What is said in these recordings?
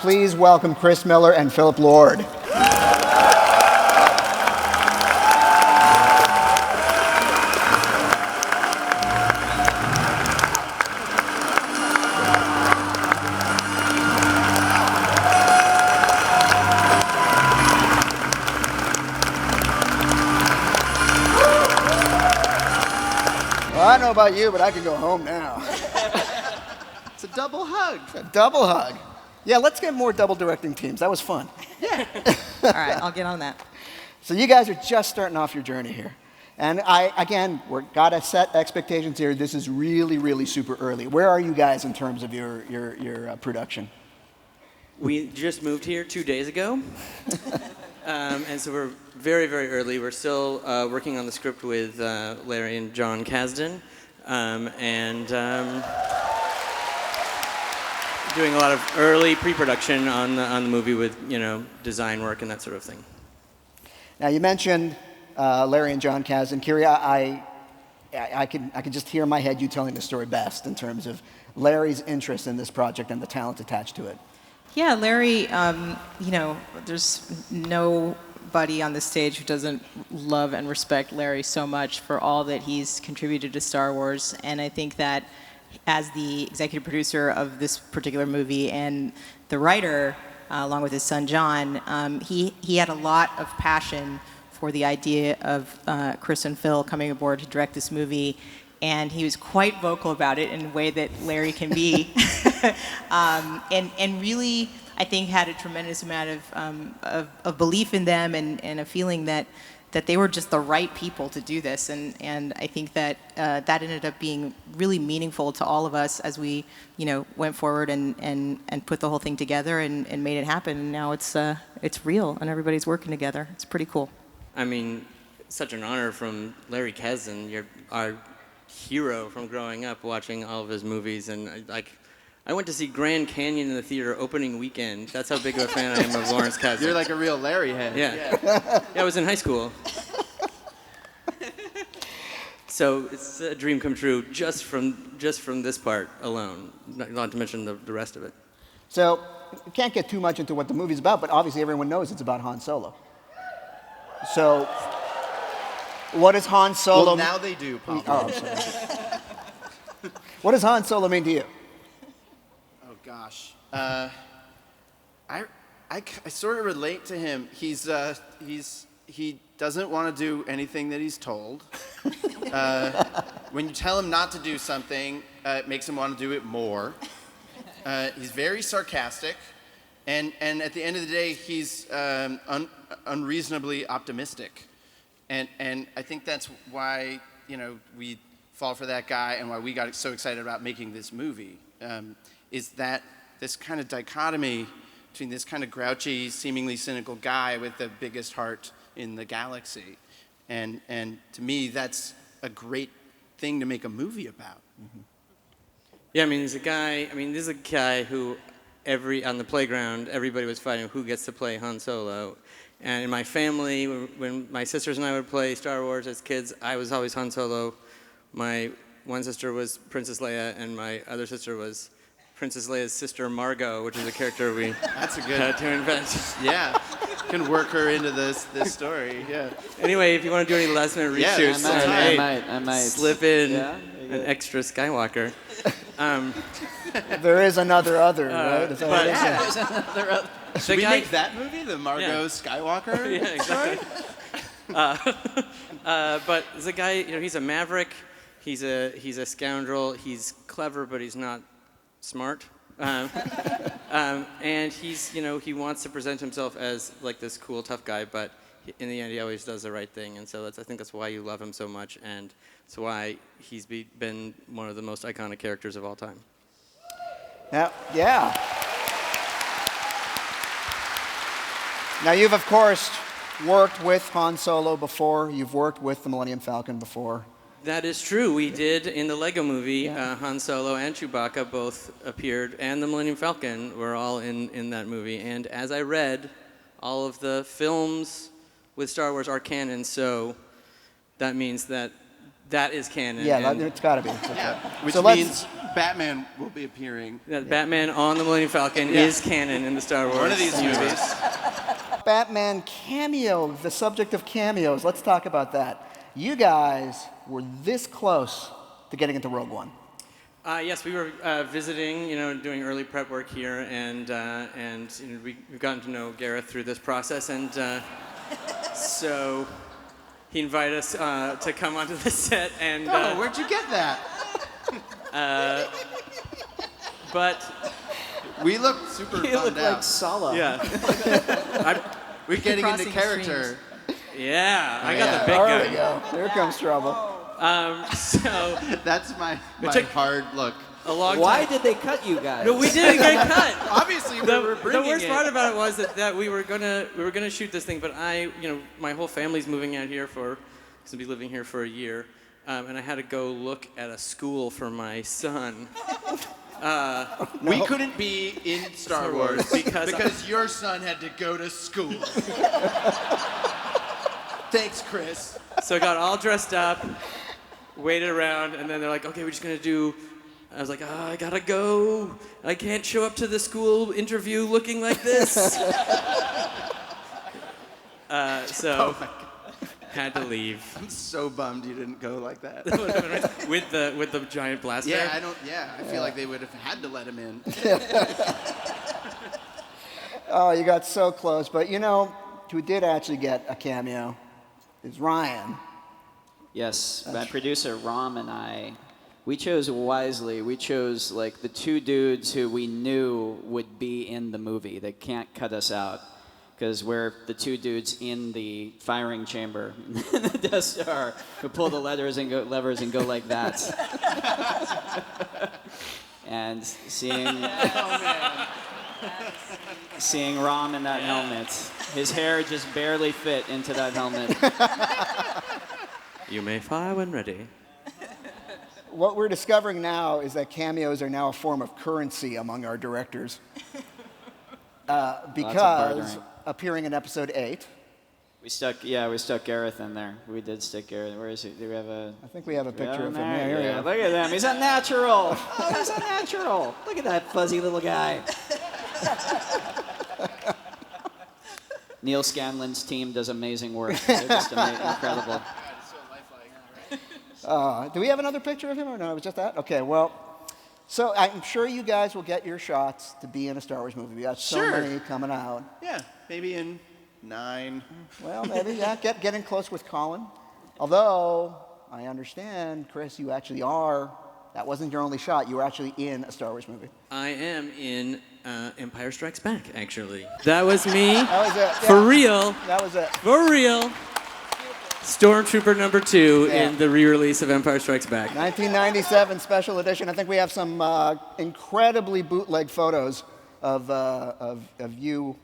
please welcome Chris Miller and Philip Lord. I don't know about you, but I can go home now. It's a double hug. A double hug. Yeah, let's get more double directing teams. That was fun. Yeah. All right, I'll get on that. So you guys are just starting off your journey here. And we've got to set expectations here. This is really, really super early. Where are you guys in terms of your production? We just moved here 2 days ago. And so we're very, very early. We're still working on the script with Larry and John Kasdan, and doing a lot of early pre-production on the movie with design work and that sort of thing. Now you mentioned Larry and John Kasdan. Kiri, I could just hear in my head you telling the story best in terms of Larry's interest in this project and the talent attached to it. Yeah, Larry, there's nobody on the stage who doesn't love and respect Larry so much for all that he's contributed to Star Wars. And I think that as the executive producer of this particular movie and the writer, along with his son John, he had a lot of passion for the idea of Chris and Phil coming aboard to direct this movie. And he was quite vocal about it in a way that Larry can be. And really, I think, had a tremendous amount of belief in them and a feeling that they were just the right people to do this. And I think that that ended up being really meaningful to all of us as we went forward and put the whole thing together and made it happen. And now it's real and everybody's working together. It's pretty cool. I mean, such an honor from Larry Kasdan. You're our hero from growing up watching all of his movies, and I went to see Grand Canyon in the theater opening weekend. That's how big of a fan I am of Lawrence Kasdan. You're like a real Larry head. Yeah, I was in high school. So it's a dream come true just from this part alone, not to mention the rest of it. So we can't get too much into what the movie's about, but obviously everyone knows it's about Han Solo. So what does Han Solo... Well, now they do, Papa. Oh, I'm sorry. What does Han Solo mean to you? Oh, gosh. I sort of relate to him. He doesn't want to do anything that he's told. When you tell him not to do something, it makes him want to do it more. He's very sarcastic. And at the end of the day, he's unreasonably optimistic. And I think that's why, we fall for that guy and why we got so excited about making this movie, is that this kind of dichotomy between this kind of grouchy, seemingly cynical guy with the biggest heart in the galaxy. And to me, that's a great thing to make a movie about. Mm-hmm. Yeah, this is a guy who on the playground, everybody was fighting who gets to play Han Solo. And in my family, when my sisters and I would play Star Wars as kids, I was always Han Solo. My one sister was Princess Leia, and my other sister was Princess Leia's sister Margot, which is a character we had to invent. Yeah, can work her into this story. Yeah. Anyway, if you want to do any last-minute reshoots, I might slip in an extra Skywalker. There is another right? Is that what it is? There's another other. Should we make that movie, the Margot Skywalker? Yeah, exactly. But the guy, he's a maverick. He's a scoundrel. He's clever, but he's not smart. And he's, he wants to present himself as like this cool, tough guy, but in the end, he always does the right thing. And so I think that's why you love him so much, and it's why he's been one of the most iconic characters of all time. Yeah. Now, you've, of course, worked with Han Solo before. You've worked with the Millennium Falcon before. That is true. We did in the Lego movie. Han Solo and Chewbacca both appeared, and the Millennium Falcon were all in that movie. And as I read, all of the films with Star Wars are canon, so that means that is canon. Yeah, it's got to be. Yeah, which so means Batman will be appearing. Batman on the Millennium Falcon is canon in the Star Wars. One of these universe. movies. Batman cameo, the subject of cameos. Let's talk about that. You guys were this close to getting into Rogue One. Yes, we were visiting, doing early prep work here, and we've gotten to know Gareth through this process, and so he invited us to come onto the set, and Oh, where'd you get that? but We look super You bummed look like out. Sala. yeah, We're getting into Crossing character. yeah, I got the big There we gun. go. Here comes trouble. So That's my took- hard look. a long Why time. did they cut you guys? No, we didn't get cut. Obviously, we were The bringing worst it. part about it was that we were gonna shoot this thing, but my whole family's moving out here because I'll be living here for a year, and I had to go look at a school for my son. We couldn't be in Star Wars because your son had to go to school. Thanks, Chris. So I got all dressed up, waited around, and then they're like, "Okay, we're just gonna do." I was like, "Oh, I gotta go. I can't show up to the school interview looking like this." So had to leave I'm so bummed you didn't go like that. with the giant blaster. I feel like they would have had to let him in. Oh, you got so close. But who did actually get a cameo is Ryan. Yes, my producer Ram and I, we chose wisely. We chose like the two dudes who we knew would be in the movie. They can't cut us out because we're the two dudes in the firing chamber in the Death Star who pull the levers and go like that. And seeing Ram in that helmet, his hair just barely fit into that helmet. You may fire when ready. What we're discovering now is that cameos are now a form of currency among our directors. Because bartering. appearing in episode 8, We stuck Gareth in there. We did stick Gareth. Where is he? Do we have a? I think we have a picture of him. there? Here you Yeah, go. look at him. He's a natural. Oh, he's a natural. Look at that fuzzy little guy. Neil Scanlon's team does amazing work. They're just incredible. Do we have another picture of him or no? It was just that? Okay, well, so I'm sure you guys will get your shots to be in a Star Wars movie. We got so Sure. many coming out. Yeah, maybe in 9. Well, maybe, yeah, getting close with Colin. Although, I understand, Chris, you actually are, that wasn't your only shot. You were actually in a Star Wars movie. I am in Empire Strikes Back, actually. That was me. That was it. For Yeah, real. that was it. For real. Stormtrooper number 2 Yeah. in the re-release of Empire Strikes Back. 1997 special edition. I think we have some incredibly bootleg photos of you.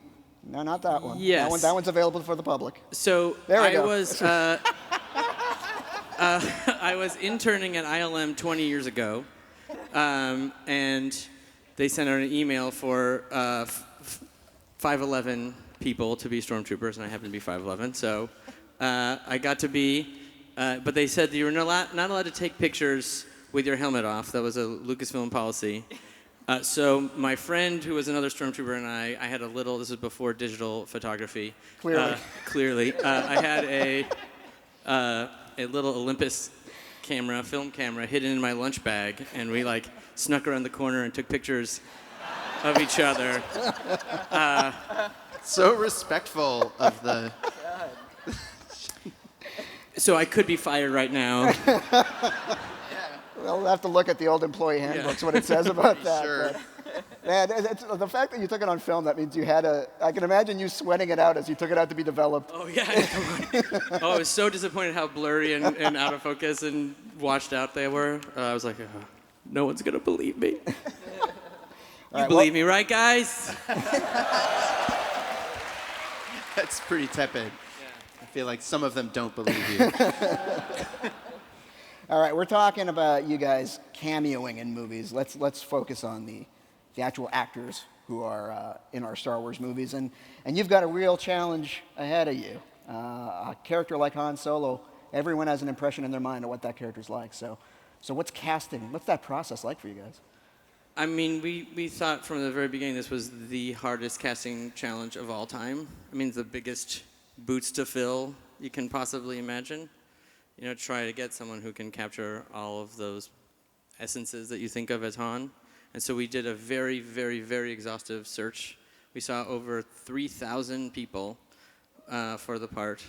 No, not that one. Yes. That one's available for the public. So There we I go. was I was interning at ILM 20 years ago, and they sent out an email for 5'11" people to be stormtroopers, and I happened to be 5'11", so I got to be. But they said that you were not allowed to take pictures with your helmet off. That was a Lucasfilm policy. So my friend, who was another stormtrooper, and I had a little. This was before digital photography. Clearly. I had a little Olympus camera, film camera, hidden in my lunch bag, and we snuck around the corner and took pictures of each other. So respectful of the. So I could be fired right now. Well, we'll have to look at the old employee handbooks, what it says about that. Sure. But, man, the fact that you took it on film, that means you had I can imagine you sweating it out as you took it out to be developed. Oh yeah. Oh, I was so disappointed how blurry and out of focus and washed out they were. I was like, oh, no one's gonna believe me. You believe me, right, guys? That's pretty tepid. I feel like some of them don't believe you. All right, we're talking about you guys cameoing in movies. Let's focus on the actual actors who are in our Star Wars movies, and you've got a real challenge ahead of you. A character like Han Solo, everyone has an impression in their mind of what that character's like. So what's casting? What's that process like for you guys? I mean, we thought from the very beginning this was the hardest casting challenge of all time. I mean, the biggest boots to fill you can possibly imagine. You know, try to get someone who can capture all of those essences that you think of as Han. And so we did a very, very, very exhaustive search. We saw over 3,000 people for the part.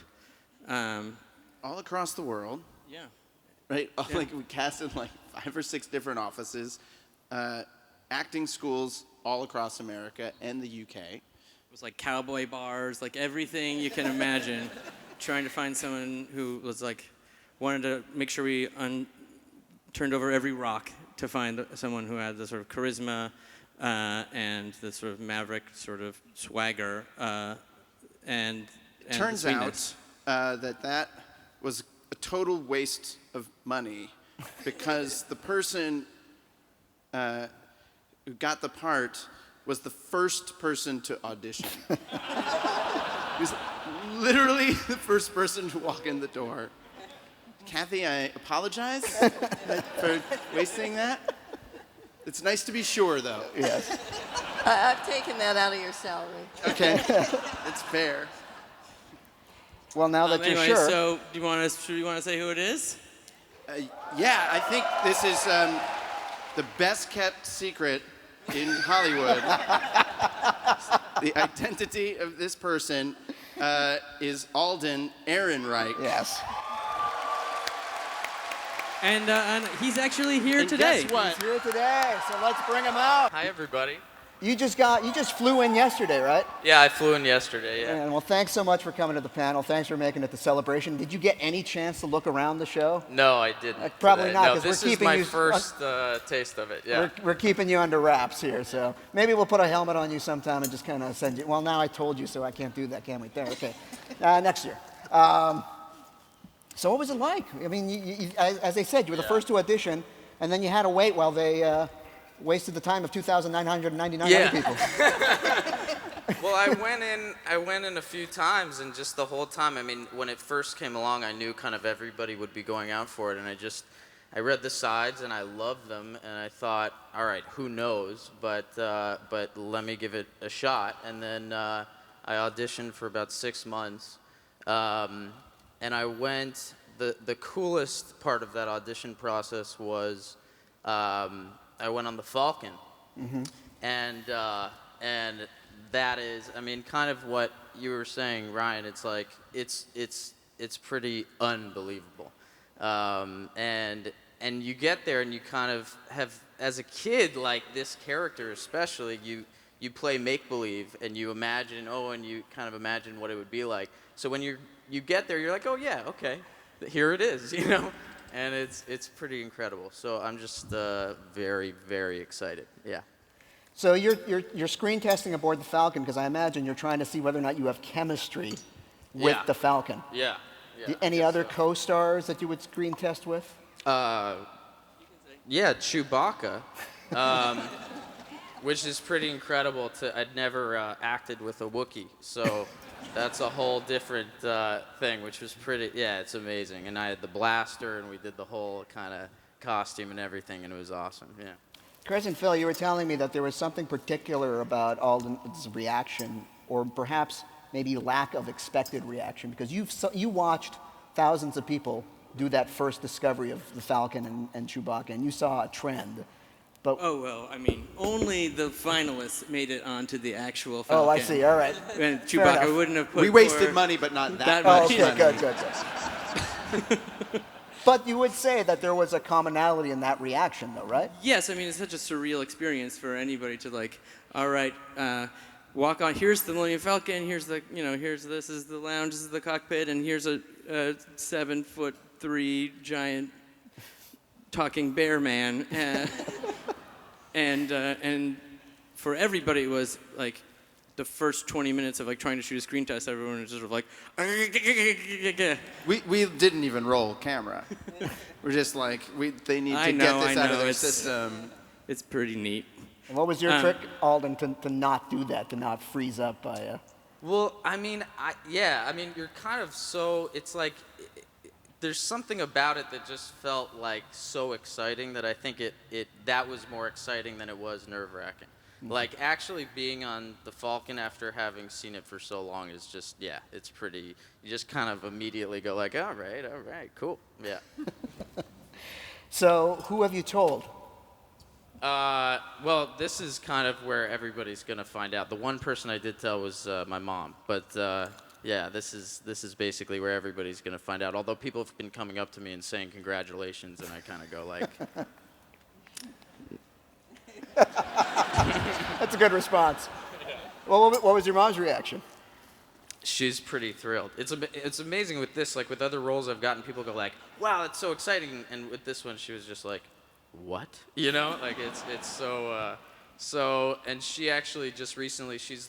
All across the world. Yeah. Right? Like we cast in like 5 or 6 different offices, acting schools all across America and the UK. It was like cowboy bars, like everything you can imagine. Trying to find someone who was like, wanted to make sure we turned over every rock to find someone who had the sort of charisma and the sort of maverick sort of swagger and Turns sweetness. out that was a total waste of money because the person who got the part was the first person to audition. He was literally the first person to walk in the door. Kathy, I apologize for wasting that. It's nice to be sure, though. Yes. I've taken that out of your salary. Okay, it's fair. Well, now that Anyway, you're sure. so do you want to say who it is? Yeah, I think this is the best kept secret in Hollywood. The identity of this person is Alden Ehrenreich. Yes. And he's actually here And today. guess what? He's here today, so let's bring him out. Hi, everybody. You just flew in yesterday, right? Yeah, I flew in yesterday, yeah. And well, thanks so much for coming to the panel. Thanks for making it the celebration. Did you get any chance to look around the show? No, I didn't. Probably today. not, No, 'cause we're this is keeping my you- first taste of it, yeah. We're keeping you under wraps here, so maybe we'll put a helmet on you sometime and just kind of send you. Well, now I told you, so I can't do that, can we? There, okay. Next year. So what was it like? I mean, as they said, you were the first to audition, and then you had to wait while they wasted the time of 2,999 other people. Well, I went in a few times, and just the whole time, I mean, when it first came along, I knew kind of everybody would be going out for it, and I read the sides, and I loved them, and I thought, all right, who knows, but let me give it a shot, and then I auditioned for about 6 months, and I went, the coolest part of that audition process was I went on the Falcon. Mm-hmm. And that is, I mean, kind of what you were saying, Ryan, it's like, it's pretty unbelievable. And you get there and you kind of have, as a kid, like this character especially, you play make-believe and you imagine, and you kind of imagine what it would be like. So when you get there, you're like, oh yeah, okay, here it is, you know? And it's pretty incredible. So I'm just very, very excited, yeah. So you're screen testing aboard the Falcon because I imagine you're trying to see whether or not you have chemistry with Yeah. the Falcon. Yeah. Any other co-stars that you would screen test with? Yeah, Chewbacca, which is pretty incredible. I'd never acted with a Wookiee, so that's a whole different thing, which was it's amazing. And I had the blaster, and we did the whole kind of costume and everything, and it was awesome, yeah. Chris and Phil, you were telling me that there was something particular about Alden's reaction, or perhaps maybe lack of expected reaction, because you watched thousands of people do that first discovery of the Falcon and Chewbacca, and you saw a trend. But Oh, well, I mean, only the finalists made it onto the actual Falcon. oh, I see. All right. And Fair Chewbacca enough. wouldn't have put We wasted for- money, but not that Oh, much okay, money. good. But you would say that there was a commonality in that reaction, though, right? Yes, I mean, it's such a surreal experience for anybody to like, all right, walk on, here's the Millennium Falcon, here's this is the lounge, this is the cockpit, and here's a 7'3" giant talking bear man. And for everybody, it was like the first 20 minutes of like trying to shoot a screen test, everyone was just sort of like, We didn't even roll camera. We're just like, they need to get this out of their system. It's pretty neat. And what was your trick, Alden, to not do that, to not freeze up by Well, I mean, you're kind of so, it's like, there's something about it that just felt like so exciting that I think that was more exciting than it was nerve-wracking. Like actually being on the Falcon after having seen it for so long is just, yeah, it's pretty, you just kind of immediately go like, all right, cool, yeah. So who have you told? Well, this is kind of where everybody's gonna find out. The one person I did tell was my mom, but yeah, this is basically where everybody's gonna find out. Although people have been coming up to me and saying congratulations, and I kind of go like, That's a good response. Well, what was your mom's reaction? she's pretty thrilled. It's amazing with this, like with other roles I've gotten, people go like, wow, it's so exciting, and with this one, she was just like, what? You know, like it's so, and she actually just recently, she's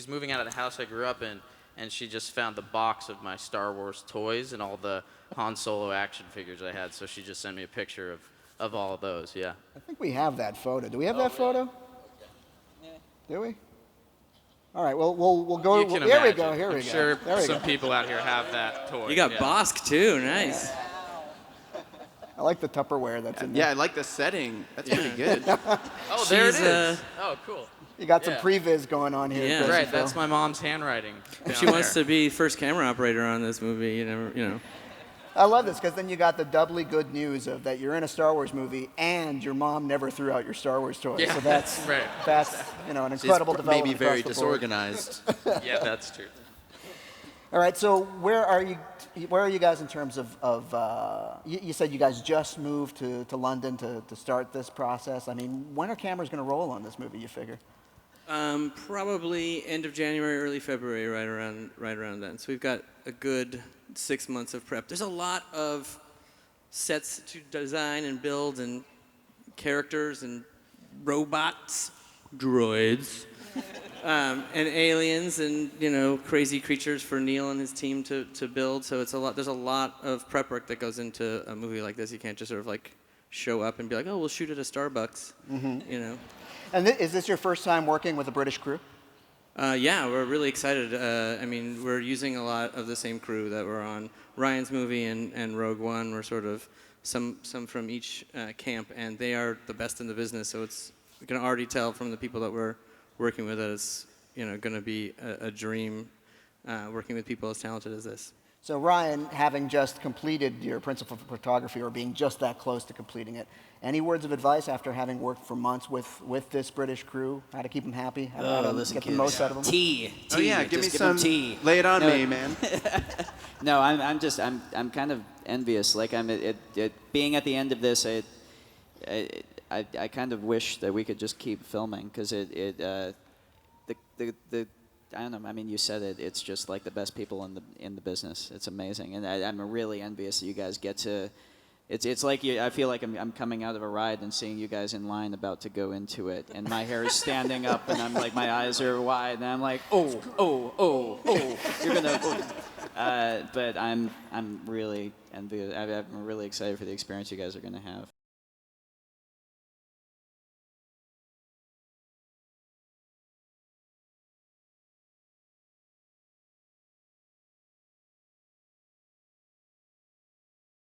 moving out of the house I grew up in, and she just found the box of my Star Wars toys and all the Han Solo action figures I had, so she just sent me a picture of all of those, yeah. I think we have that photo. Do we have that photo? Do we? All right, well, we'll go. You can Here we imagine. go, here we I'm go. sure There we some go. people out here have that toy. You got yeah. Bosk too. Nice. I like the Tupperware that's in there. Yeah, I like the setting. That's pretty good. Oh, there it She's, is. Oh, cool. You got some Yeah. previs going on here. Yeah. Chris, Right, Phil. that's my mom's handwriting. If she wants to be first camera operator on this movie, you know. I love this because then you got the doubly good news of that you're in a Star Wars movie and your mom never threw out your Star Wars toys. Yeah, So that's right. that's an She's incredible development. maybe very across the board. disorganized. Yeah, that's true. All right, so where are you guys in terms of you said you guys just moved to London to start this process. I mean, when are cameras going to roll on this movie, you figure? Probably end of January, early February, right around then. So we've got a good 6 months of prep. There's a lot of sets to design and build, and characters and robots, droids, and aliens, and crazy creatures for Neil and his team to build. So it's a lot. There's a lot of prep work that goes into a movie like this. You can't just sort of like show up and be like, oh, we'll shoot at a Starbucks, And is this your first time working with a British crew? Yeah, we're really excited. I mean, we're using a lot of the same crew that were on Ryan's movie and Rogue One. We're sort of some from each camp, and they are the best in the business. So you can already tell from the people that we're working with that it's going to be a dream working with people as talented as this. So Ryan, having just completed your principal photography or being just that close to completing it, any words of advice after having worked for months with this British crew? How to keep them happy? How to listen, get the kids. most out of them? Tea. Oh yeah, give me Just some. them tea. Lay it on No, me, man. No, I'm kind of envious. Like being at the end of this, I kind of wish that we could just keep filming because I don't know. I mean, you said it. It's just like the best people in the business. It's amazing, and I'm really envious that you guys get to. It's like I feel like I'm coming out of a ride and seeing you guys in line about to go into it, and my hair is standing up, and I'm like my eyes are wide, and I'm like, oh, you're gonna. But I'm really envious. I'm really excited for the experience you guys are gonna have.